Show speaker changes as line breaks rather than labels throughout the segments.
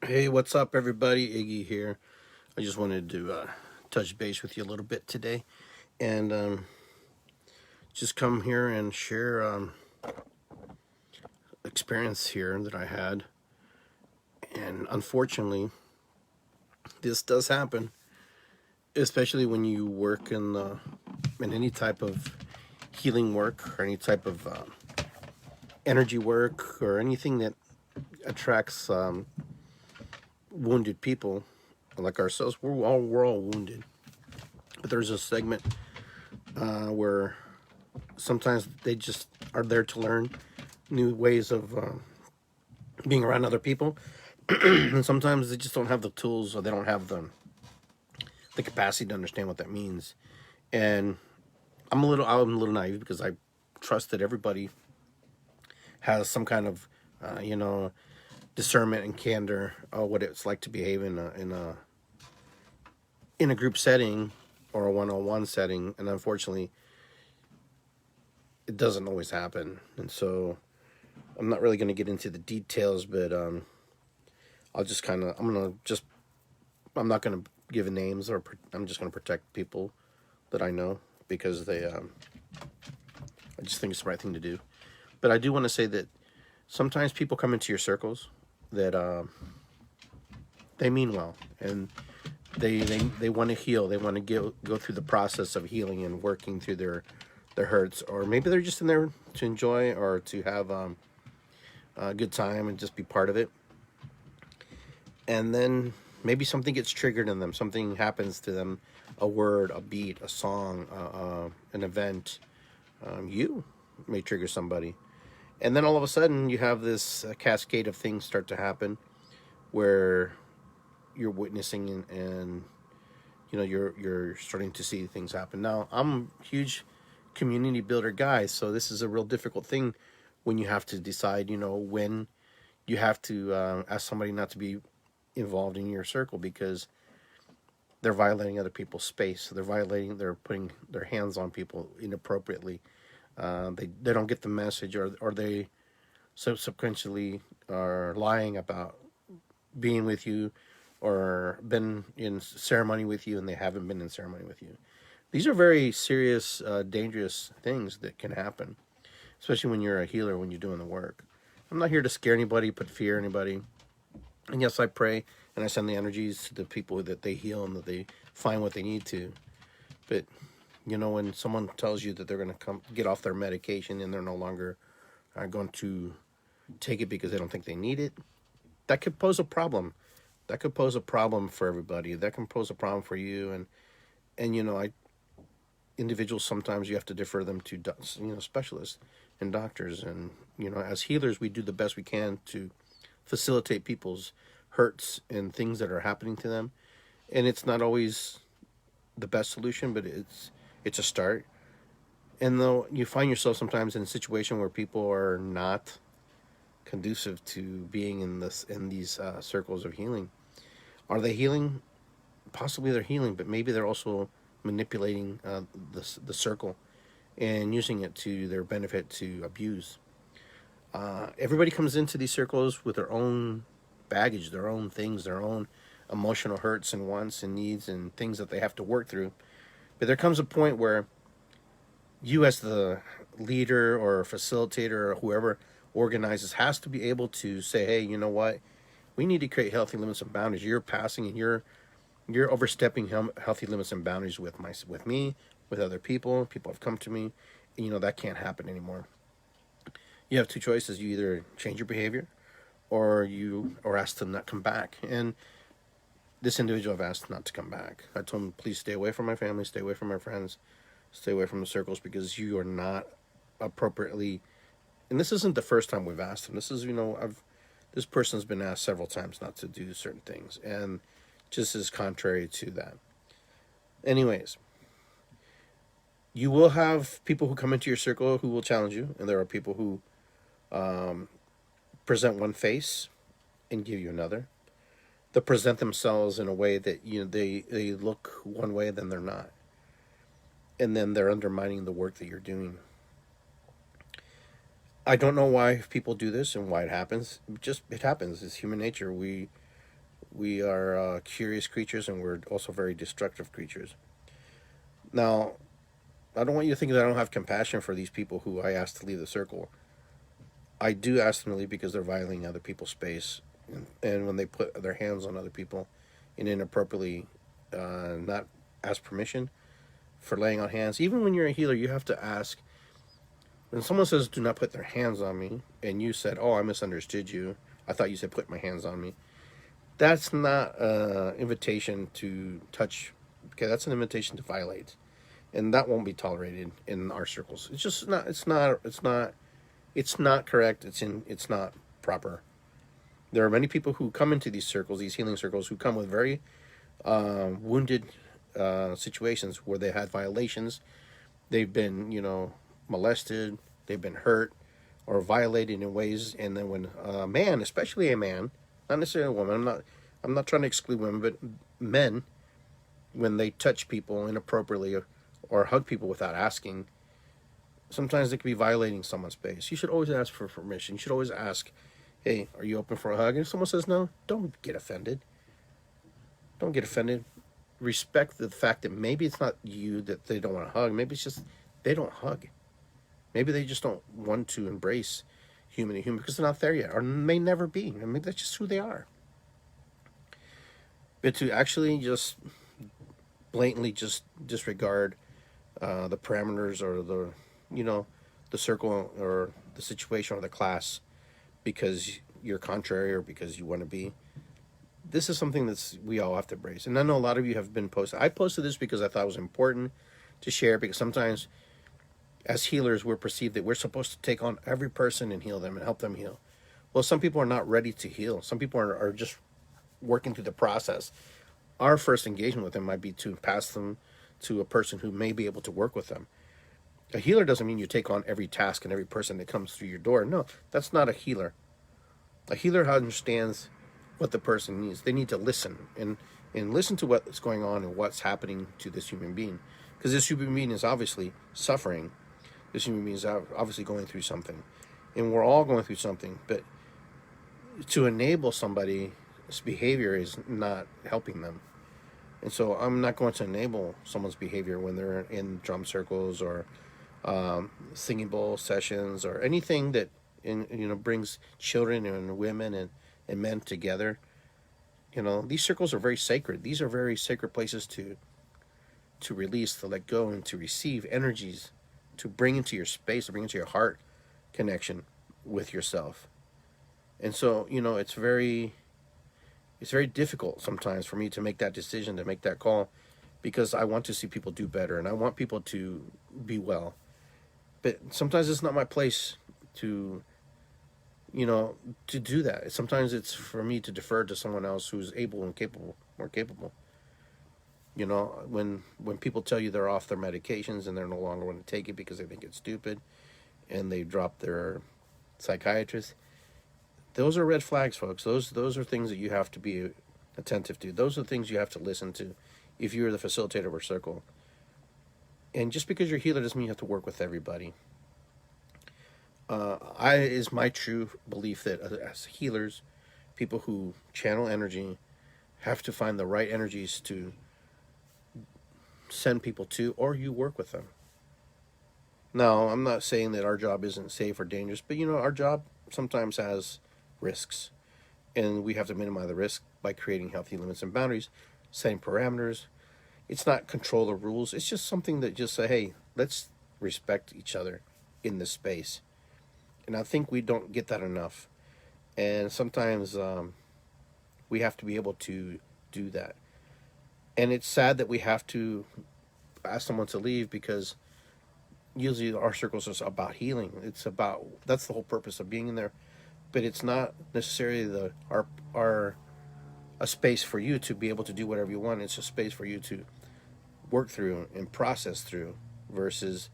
Hey, what's up, everybody? Iggy here. I just wanted to touch base with you a little bit today and just come here and share experience here that I had. And unfortunately, this does happen, especially when you work in any type of healing work or any type of energy work or anything that attracts wounded people like ourselves. We're all wounded, but there's a segment where sometimes they just are there to learn new ways of being around other people, and sometimes they just don't have the tools or they don't have the capacity to understand what that means. And I'm a little naive because I trust that everybody has some kind of discernment and candor what it's like to behave in a group setting or a one-on-one setting. And unfortunately, it doesn't always happen. And so I'm not really going to get into the details, but I'll just kind of I'm not going to give names, or I'm just going to protect people that I know because I just think it's the right thing to do. But I do want to say that sometimes people come into your circles that they mean well, and they want to heal. They want to go through the process of healing and working through their hurts, or maybe they're just in there to enjoy or to have a good time and just be part of it. And then maybe something gets triggered in them. Something happens to them, a word, a beat, a song, an event. You may trigger somebody, and then all of a sudden you have this cascade of things start to happen where you're witnessing and you're starting to see things happen. Now, I'm a huge community builder guy, so this is a real difficult thing when you have to decide, when you have to ask somebody not to be involved in your circle because they're violating other people's space. They're putting their hands on people inappropriately. They don't get the message, or they subsequently are lying about being with you or been in ceremony with you and they haven't been in ceremony with you. These are very serious, dangerous things that can happen, especially when you're a healer, when you're doing the work. I'm not here to scare anybody, put fear in anybody. And yes, I pray and I send the energies to the people that they heal and that they find what they need to. But when someone tells you that they're going to come get off their medication and they're no longer going to take it because they don't think they need it, that could pose a problem. That could pose a problem for everybody. That can pose a problem for you. And I individuals, sometimes you have to defer them to specialists and doctors. And as healers, we do the best we can to facilitate people's hurts and things that are happening to them. And it's not always the best solution, but it's a start. And though you find yourself sometimes in a situation where people are not conducive to being in these circles of healing, are they healing? Possibly they're healing, but maybe they're also manipulating the circle and using it to their benefit to abuse. Everybody comes into these circles with their own baggage, their own things, their own emotional hurts and wants and needs and things that they have to work through. But there comes a point where you, as the leader or facilitator or whoever organizes, has to be able to say, hey, you know what? We need to create healthy limits and boundaries. You're passing and you're overstepping healthy limits and boundaries with me, with other people. People have come to me. And, that can't happen anymore. You have two choices. You either change your behavior, or ask them not come back. And this individual I've asked not to come back. I told him, please stay away from my family, stay away from my friends, stay away from the circles because you are not appropriately. And this isn't the first time we've asked him. This is, this person's been asked several times not to do certain things, and just is contrary to that. Anyways, you will have people who come into your circle who will challenge you, and there are people who present one face and give you another. They present themselves in a way that they look one way, then they're not, and then they're undermining the work that you're doing. I don't know why people do this and why it happens. It happens. It's human nature. We are curious creatures, and we're also very destructive creatures. Now, I don't want you to think that I don't have compassion for these people who I ask to leave the circle. I do ask them to leave because they're violating other people's space, and when they put their hands on other people and inappropriately not ask permission for laying on hands. Even when you're a healer, you have to ask. When someone says, "Do not put their hands on me," and you said, "Oh, I misunderstood you. I thought you said put my hands on me." That's not an invitation to touch. Okay, that's an invitation to violate, and that won't be tolerated in our circles. It's just not. It's not. It's not. It's not correct. It's not proper. There are many people who come into these circles, these healing circles, who come with very wounded situations where they had violations. They've been, molested. They've been hurt or violated in ways. And then when a man, especially a man, not necessarily a woman, I'm not trying to exclude women, but men, when they touch people inappropriately or hug people without asking, sometimes they could be violating someone's space. You should always ask for permission. You should always ask, "Hey, are you open for a hug?" And if someone says no, don't get offended. Don't get offended. Respect the fact that maybe it's not you that they don't want to hug. Maybe it's just they don't hug. Maybe they just don't want to embrace human to human because they're not there yet, or may never be. And maybe that's just who they are. But to actually just blatantly just disregard the parameters or the circle or the situation or the class because you're contrary or because you want to be. This is something that's we all have to embrace. And I know a lot of you have been posted. I posted this because I thought it was important to share, because sometimes as healers we're perceived that we're supposed to take on every person and heal them and help them heal. Well, some people are not ready to heal. Some people are just working through the process. Our first engagement with them might be to pass them to a person who may be able to work with them. A healer doesn't mean you take on every task and every person that comes through your door. No, that's not a healer. A healer understands what the person needs. They need to listen and listen to what's going on and what's happening to this human being. Because this human being is obviously suffering. This human being is obviously going through something. And we're all going through something. But to enable somebody's behavior is not helping them. And so I'm not going to enable someone's behavior when they're in drum circles or singing bowl sessions or anything that brings children and women and men together. These circles are very sacred. These are very sacred places to release, to let go, and to receive energies, to bring into your space, to bring into your heart connection with yourself. And so, it's very difficult sometimes for me to make that decision, to make that call, because I want to see people do better and I want people to be well. But sometimes it's not my place to do that. Sometimes it's for me to defer to someone else who's able and capable, more capable. When people tell you they're off their medications and they're no longer going to take it because they think it's stupid and they drop their psychiatrist, those are red flags, folks. Those are things that you have to be attentive to. Those are things you have to listen to if you're the facilitator of a circle. And just because you're a healer doesn't mean you have to work with everybody. Is my true belief that as healers, people who channel energy have to find the right energies to send people to, or you work with them. Now, I'm not saying that our job isn't safe or dangerous, but our job sometimes has risks, and we have to minimize the risk by creating healthy limits and boundaries, setting parameters. It's not control the rules. It's just something that just say, hey, let's respect each other in this space. And I think we don't get that enough. And sometimes we have to be able to do that. And it's sad that we have to ask someone to leave, because usually our circles are about healing. That's the whole purpose of being in there. But it's not necessarily a space for you to be able to do whatever you want. It's a space for you to work through and process through, versus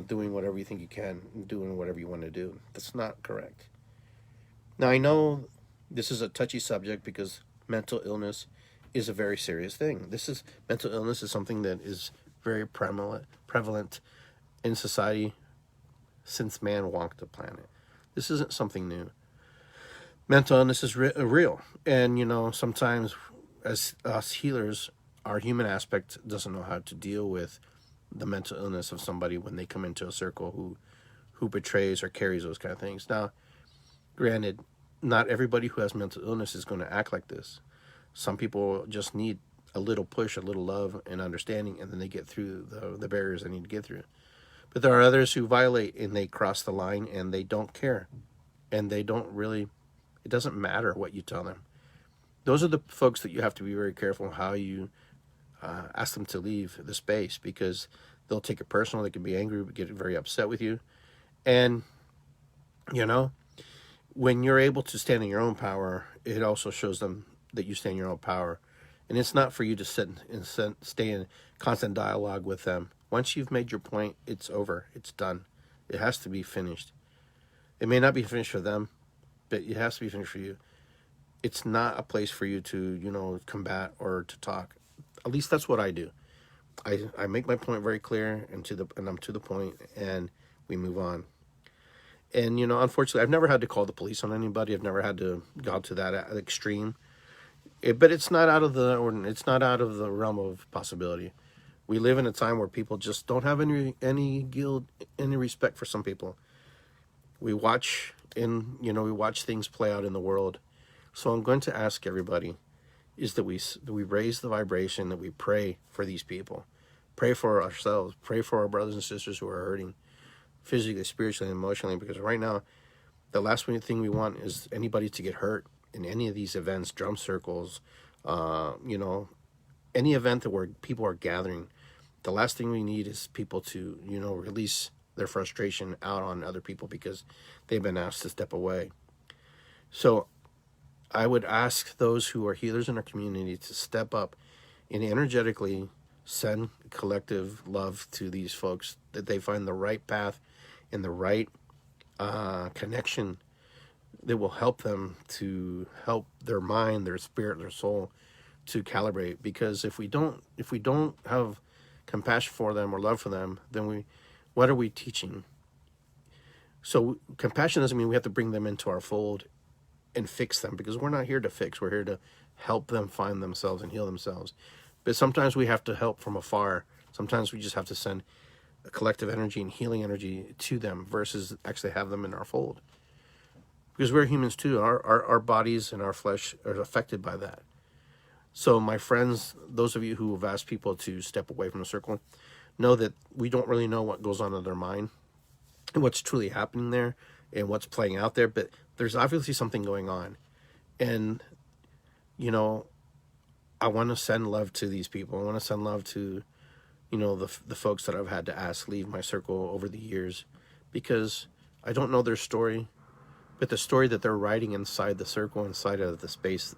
doing whatever you think you can, doing whatever you want to do. That's not correct. Now, I know this is a touchy subject because mental illness is a very serious thing. Mental illness is something that is very prevalent in society since man walked the planet. This isn't something new. mental illness is real. And, sometimes as us healers, our human aspect doesn't know how to deal with the mental illness of somebody when they come into a circle who betrays or carries those kind of things. Now, granted, not everybody who has mental illness is going to act like this. Some people just need a little push, a little love and understanding, and then they get through the barriers they need to get through. But there are others who violate and they cross the line and they don't care. And they don't really, it doesn't matter what you tell them. Those are the folks that you have to be very careful how you ask them to leave the space, because they'll take it personal. They can be angry, get very upset with you. And, you know, when you're able to stand in your own power, it also shows them that you stand in your own power. And it's not for you to sit and stay in constant dialogue with them. Once you've made your point, it's over. It's done. It has to be finished. It may not be finished for them, but it has to be finished for you. It's not a place for you to, combat or to talk. At least that's what I do. I make my point very clear and I'm to the point, and we move on. And, unfortunately, I've never had to call the police on anybody. I've never had to go to that extreme. But it's not out of it's not out of the realm of possibility. We live in a time where people just don't have any guilt, any respect for some people. We watch we watch things play out in the world. So I'm going to ask everybody is that we raise the vibration, that we pray for these people, pray for ourselves, pray for our brothers and sisters who are hurting physically, spiritually, and emotionally, because right now the last thing we want is anybody to get hurt in any of these events, drum circles, any event where people are gathering. The last thing we need is people to, release their frustration out on other people because they've been asked to step away. So I would ask those who are healers in our community to step up and energetically send collective love to these folks, that they find the right path and the right connection that will help them, to help their mind, their spirit, their soul to calibrate. Because if we don't have compassion for them or love for them, then what are we teaching? So compassion doesn't mean we have to bring them into our fold and fix them, because we're not here to fix. We're here to help them find themselves and heal themselves. But sometimes we have to help from afar. Sometimes we just have to send a collective energy and healing energy to them versus actually have them in our fold. Because we're humans too. Our bodies and our flesh are affected by that. So my friends, those of you who have asked people to step away from the circle, know that we don't really know what goes on in their mind and what's truly happening there and what's playing out there. But there's obviously something going on. And, I want to send love to these people. I want to send love to, the folks that I've had to ask leave my circle over the years, because I don't know their story, but the story that they're writing inside the circle, inside of the space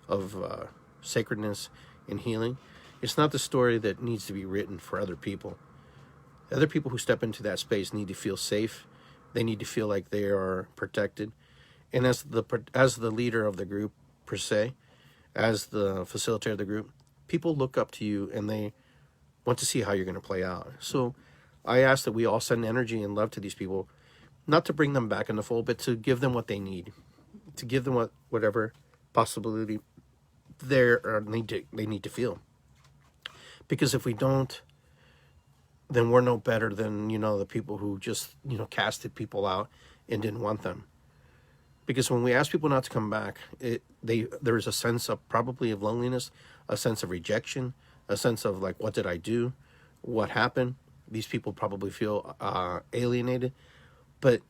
of sacredness and healing, it's not the story that needs to be written for other people. Other people who step into that space need to feel safe. They need to feel like they are protected. And as the leader of the group, per se, as the facilitator of the group, people look up to you and they want to see how you're going to play out. So I ask that we all send energy and love to these people, not to bring them back in the fold, but to give them what they need, to give them whatever possibility they need to feel. Because if we don't, then we're no better than, the people who just, casted people out and didn't want them. Because when we ask people not to come back, there is a sense of probably of loneliness, a sense of rejection, a sense of like, what did I do? What happened? These people probably feel alienated. But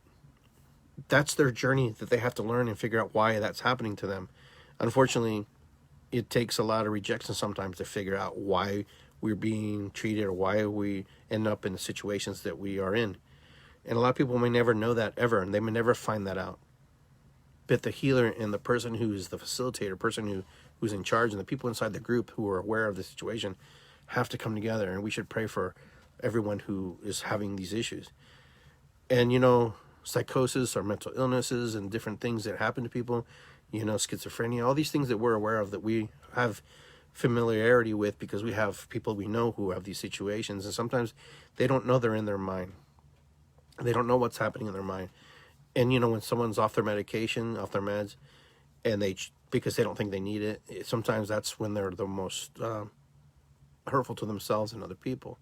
that's their journey that they have to learn and figure out why that's happening to them. Unfortunately, it takes a lot of rejection sometimes to figure out why we're being treated or why we end up in the situations that we are in. And a lot of people may never know that ever, and they may never find that out. But the healer and the person who is the facilitator, person who's in charge, and the people inside the group who are aware of the situation have to come together, and we should pray for everyone who is having these issues. And, psychosis or mental illnesses and different things that happen to people, schizophrenia, all these things that we're aware of, that we have familiarity with because we have people we know who have these situations. And sometimes they don't know they're in their mind. They don't know what's happening in their mind. And, you know, when someone's off their medication, off their meds, and because they don't think they need it, sometimes that's when they're the most hurtful to themselves and other people.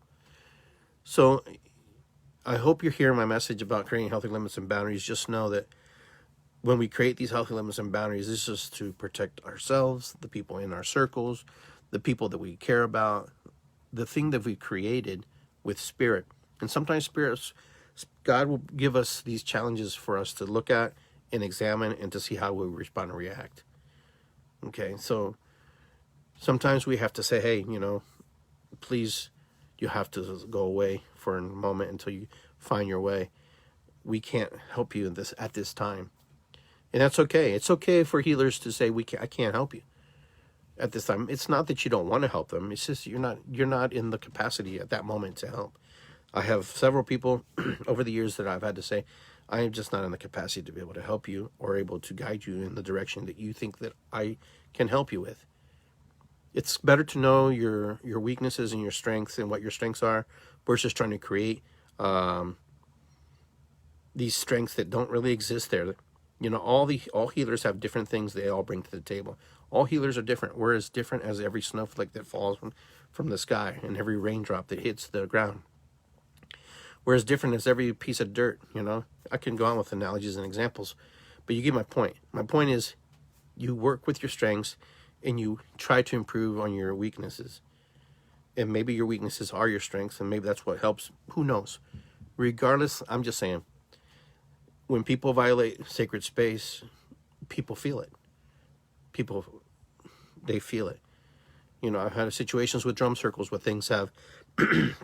So I hope you're hearing my message about creating healthy limits and boundaries. Just know that when we create these healthy limits and boundaries, this is to protect ourselves, the people in our circles, the people that we care about, the thing that we created with spirit. And sometimes God will give us these challenges for us to look at and examine and to see how we respond and react. Okay, so sometimes we have to say, hey, you know, please, you have to go away for a moment until you find your way. We can't help you at this time. And that's okay. It's okay for healers to say, I can't help you at this time. It's not that you don't want to help them. It's just you're not in the capacity at that moment to help. I have several people over the years that I've had to say, I am just not in the capacity to be able to help you or able to guide you in the direction that you think that I can help you with. It's better to know your weaknesses and your strengths and what your strengths are versus trying to create these strengths that don't really exist there. You know, all healers have different things they all bring to the table. All healers are different. We're as different as every snowflake that falls from the sky and every raindrop that hits the ground. We're as different as every piece of dirt, you know. I can go on with analogies and examples, but you get my point. My point is you work with your strengths and you try to improve on your weaknesses. And maybe your weaknesses are your strengths, and maybe that's what helps. Who knows? Regardless, I'm just saying, when people violate sacred space, people feel it. They feel it. You know, I've had situations with drum circles where things have,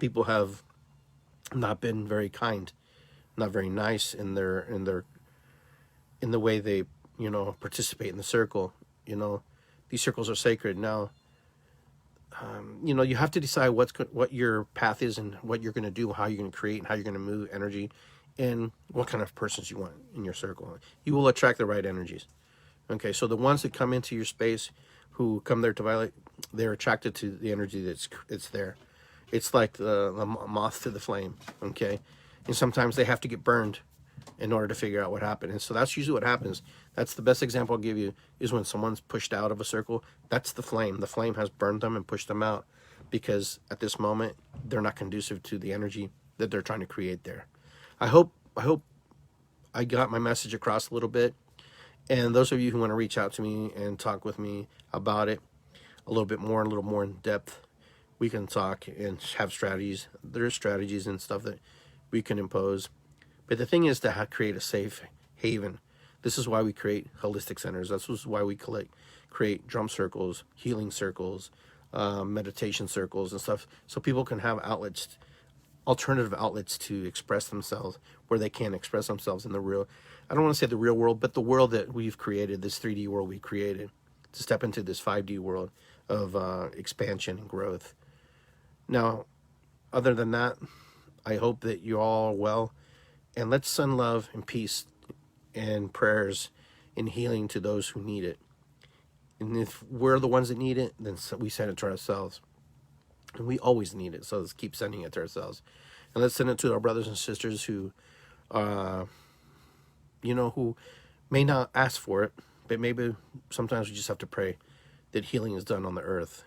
people have not been very kind, not very nice in the way they, you know, participate in the circle. You know, these circles are sacred. Now, you know, you have to decide what your path is and what you're going to do, how you're going to create, and how you're going to move energy, and what kind of persons you want in your circle. You will attract the right energies. Okay, so the ones that come into your space, who come there to violate, they're attracted to the energy that's there. It's like the moth to the flame. Okay, and sometimes they have to get burned in order to figure out what happened. And so that's usually what happens. That's the best example I'll give you, is when someone's pushed out of a circle. That's the flame. The flame has burned them and pushed them out because at this moment they're not conducive to the energy that they're trying to create there. I hope I got my message across a little bit. And those of you who want to reach out to me and talk with me about it a little more in depth, we can talk and have strategies. There's strategies and stuff that we can impose. But the thing is to create a safe haven. This is why we create holistic centers. This is why we create drum circles, healing circles, meditation circles and stuff, so people can have outlets, alternative outlets to express themselves where they can express themselves in the real, I don't want to say the real world, but the world that we've created, this 3D world we created, to step into this 5D world of expansion and growth. Now, other than that, I hope that you're all well, and let's send love and peace and prayers and healing to those who need it. And if we're the ones that need it, then we send it to ourselves. And we always need it, so let's keep sending it to ourselves. And let's send it to our brothers and sisters who, you know, who may not ask for it, but maybe sometimes we just have to pray that healing is done on the earth.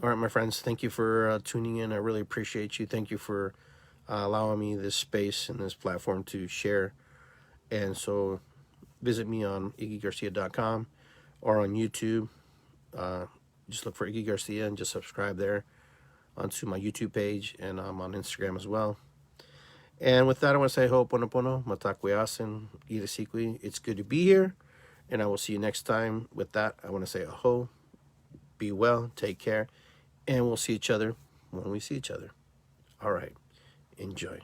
All right, my friends, thank you for tuning in. I really appreciate you. Thank you for allowing me this space and this platform to share. And so visit me on iggygarcia.com or on YouTube. Just look for Iggy Garcia and just subscribe there onto my YouTube page, and I'm on Instagram as well. And with that, I want to say ho'oponopono, matakuyasin, irasikwi. It's good to be here, and I will see you next time. With that, I want to say aho, be well, take care, and we'll see each other when we see each other. All right, enjoy.